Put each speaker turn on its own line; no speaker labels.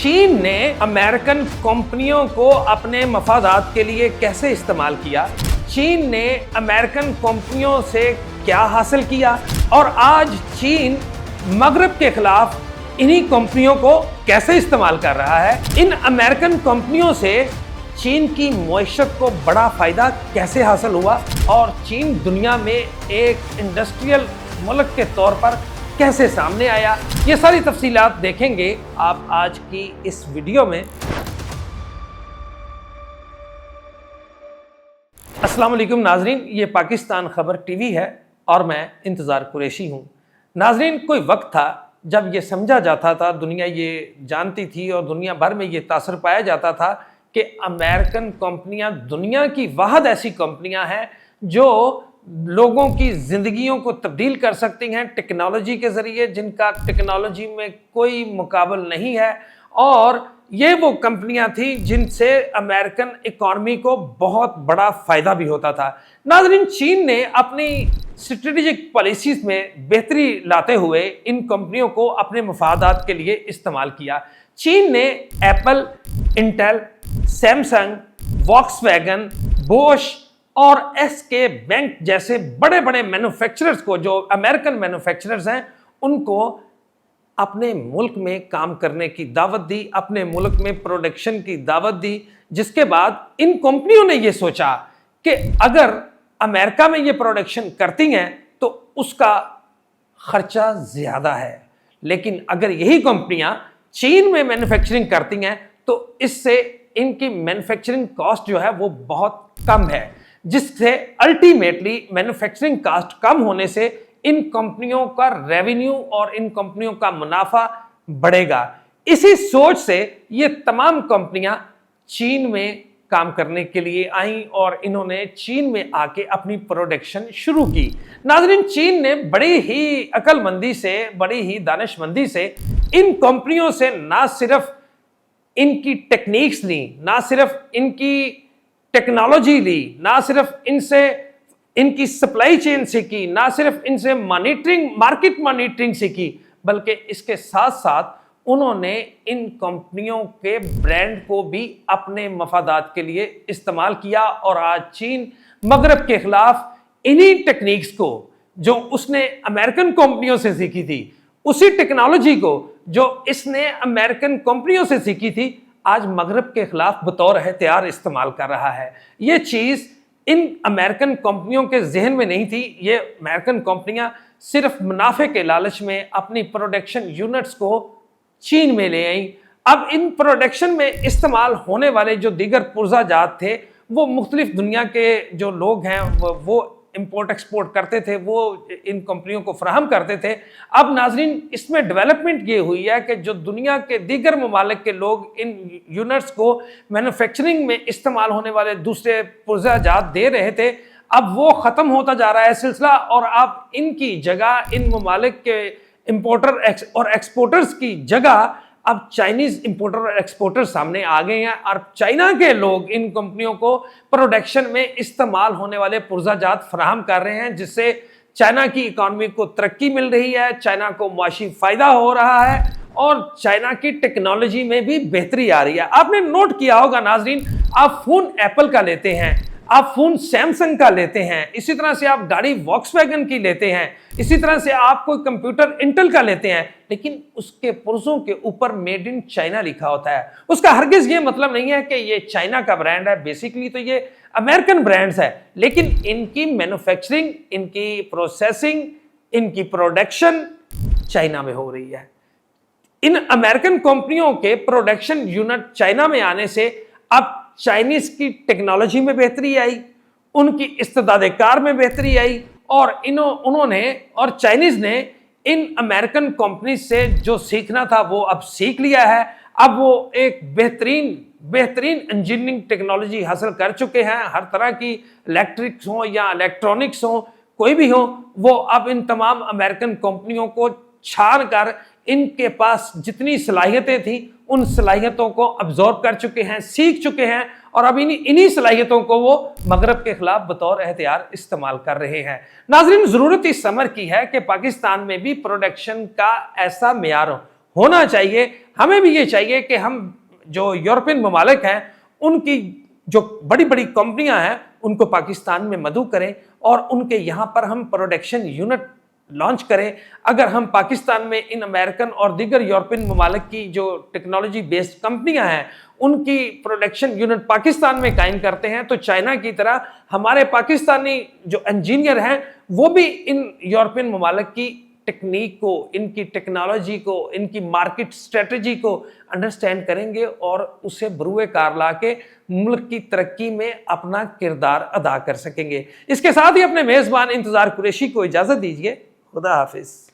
चीन ने अमेरिकन कंपनियों को अपने मफादात के लिए कैसे इस्तेमाल किया, चीन ने अमेरिकन कंपनियों से क्या हासिल किया और आज चीन मगरब के खिलाफ इन्हीं कंपनियों को कैसे इस्तेमाल कर रहा है। इन अमेरिकन कंपनियों से चीन की मईशत को बड़ा फायदा कैसे हासिल हुआ और चीन दुनिया में एक इंडस्ट्रियल मुल्क के तौर पर कैसे सामने आया, ये सारी तफसीलात देखेंगे आप आज की इस वीडियो में। अस्सलाम वालेकुम नाजरीन, ये पाकिस्तान खबर टीवी है और मैं इंतज़ार कुरैशी हूँ। नाजरीन, कोई वक्त था जब ये समझा जाता था, दुनिया ये जानती थी और दुनिया भर में ये तासर पाया जाता था कि अमेरिकन कंपनियां दुनिया की वाहद ऐसी कंपनियां हैं जो लोगों की ज़िंदगियों को तब्दील कर सकती हैं टेक्नोलॉजी के ज़रिए, जिनका टेक्नोलॉजी में कोई मुकाबल नहीं है। और ये वो कंपनियां थी जिनसे अमेरिकन इकॉनमी को बहुत बड़ा फ़ायदा भी होता था। नाज़रीन, चीन ने अपनी स्ट्रेटेजिक पॉलिसीज़ में बेहतरी लाते हुए इन कंपनियों को अपने मफादात के लिए इस्तेमाल किया। चीन ने एप्पल, इंटेल, सैमसंग, वॉक्सवैगन, बोश और एसके बैंक जैसे बड़े बड़े मैन्युफैक्चरर्स को, जो अमेरिकन मैन्युफैक्चरर्स हैं, उनको अपने मुल्क में काम करने की दावत दी, अपने मुल्क में प्रोडक्शन की दावत दी। जिसके बाद इन कंपनियों ने ये सोचा कि अगर अमेरिका में ये प्रोडक्शन करती हैं तो उसका खर्चा ज़्यादा है, लेकिन अगर यही कंपनियां चीन में मैन्युफैक्चरिंग करती हैं तो इससे इनकी मैन्युफैक्चरिंग कॉस्ट जो है वो बहुत कम है, जिससे अल्टीमेटली मैन्युफैक्चरिंग कॉस्ट कम होने से इन कंपनियों का रेवेन्यू और इन कंपनियों का मुनाफा बढ़ेगा। इसी सोच से ये तमाम कंपनियां चीन में काम करने के लिए आईं और इन्होंने चीन में आके अपनी प्रोडक्शन शुरू की। नाज़रीन, चीन ने बड़ी ही अक्लमंदी से, बड़ी ही दानिशमंदी से इन कंपनियों से ना सिर्फ इनकी टेक्निक्स ली, ना सिर्फ इनकी टेक्नोलॉजी ली, ना सिर्फ इनसे इनकी सप्लाई चेन सीखी, ना सिर्फ इनसे मार्केट मॉनिटरिंग सीखी, बल्कि इसके साथ साथ उन्होंने इन कंपनियों के ब्रांड को भी अपने मफादात के लिए इस्तेमाल किया। और आज चीन मगरब के खिलाफ इन्हीं टेक्निक्स को जो उसने अमेरिकन कंपनियों से सीखी थी, उसी टेक्नोलॉजी को जो इसने अमेरिकन कंपनियों से सीखी थी, आज मगरब के खिलाफ बतौर हथियार इस्तेमाल कर रहा है। ये चीज़ इन अमेरिकन कंपनियों के जहन में नहीं थी। ये अमेरिकन कंपनियां सिर्फ मुनाफे के लालच में अपनी प्रोडक्शन यूनिट्स को चीन में ले आई। अब इन प्रोडक्शन में इस्तेमाल होने वाले जो दीगर पुर्जा जात थे, वो मुख्तलिफ दुनिया के जो लोग हैं वो इंपोर्ट एक्सपोर्ट करते थे, वो इन कंपनियों को फराहम करते थे। अब नाजरीन, इसमें डेवलपमेंट ये हुई है कि जो दुनिया के दीगर ममालिक के लोग इन यूनिट्स को मैन्युफैक्चरिंग में इस्तेमाल होने वाले दूसरे पुर्जाजात दे रहे थे, अब वो ख़त्म होता जा रहा है सिलसिला। और अब इनकी जगह, इन ममालिक के इंपोर्टर और एक्सपोर्टर्स की जगह अब चाइनीज़ इंपोर्टर और एक्सपोर्टर सामने आ गए हैं और चाइना के लोग इन कंपनियों को प्रोडक्शन में इस्तेमाल होने वाले पुर्जाजात फराहम कर रहे हैं, जिससे चाइना की इकॉनमी को तरक्की मिल रही है, चाइना को माशी फ़ायदा हो रहा है और चाइना की टेक्नोलॉजी में भी बेहतरी आ रही है। आपने नोट किया होगा नाजरीन, आप फ़ोन एप्पल का लेते हैं, आप फ़ोन सैमसंग का लेते हैं, इसी तरह से आप गाड़ी वॉक्सवैगन की लेते हैं, इसी तरह से आप कोई कंप्यूटर इंटेल का लेते हैं, लेकिन उसके पुर्जों के ऊपर मेड इन चाइना लिखा होता है। उसका हरगिज़ ये मतलब नहीं है कि ये चाइना का ब्रांड है, बेसिकली तो ये अमेरिकन ब्रांड्स है, लेकिन इनकी मैन्युफैक्चरिंग, इनकी प्रोसेसिंग, इनकी प्रोडक्शन चाइना में हो रही है। इन अमेरिकन कंपनियों के प्रोडक्शन यूनिट चाइना में आने से अब चाइनीज की टेक्नोलॉजी में बेहतरी आई, उनकी इस्तेदाद कार में बेहतरी आई और उन्होंने और चाइनीज ने इन अमेरिकन कंपनी से जो सीखना था वो अब सीख लिया है। अब वो एक बेहतरीन इंजीनियरिंग टेक्नोलॉजी हासिल कर चुके हैं। हर तरह की इलेक्ट्रिक्स हो या इलेक्ट्रॉनिक्स हो, कोई भी हो, वो अब इन तमाम अमेरिकन कंपनियों को छान कर इनके पास जितनी सलाहियतें थी उन सलाहियतों को अब्जॉर्ब कर चुके हैं, सीख चुके हैं और अब इन्हीं सलाहियतों को वो मगरब के खिलाफ बतौर एहतियार इस्तेमाल कर रहे हैं। नाज़रीन, ज़रूरत इस समर की है कि पाकिस्तान में भी प्रोडक्शन का ऐसा मेयार ہونا چاہیے. ہمیں بھی یہ چاہیے کہ ہم جو یورپین ممالک ہیں ان کی جو بڑی بڑی کمپنیاں ہیں ان کو پاکستان میں مدعو کریں اور ان کے یہاں پر ہم پروڈکشن یونٹ لانچ کریں. اگر ہم پاکستان میں ان امریکن اور دیگر یورپین ممالک کی جو ٹیکنالوجی بیسڈ کمپنیاں ہیں ان کی پروڈکشن یونٹ پاکستان میں قائم کرتے ہیں تو چائنا کی طرح ہمارے پاکستانی جو انجینئر ہیں وہ بھی ان یورپین ممالک کی ٹیکنیک کو، ان کی ٹیکنالوجی کو، ان کی مارکیٹ اسٹریٹجی کو انڈرسٹینڈ کریں گے اور اسے بروئے کار لا کے ملک کی ترقی میں اپنا کردار ادا کر سکیں گے. اس کے ساتھ ہی اپنے میزبان انتظار قریشی کو اجازت دیجیے. خدا حافظ.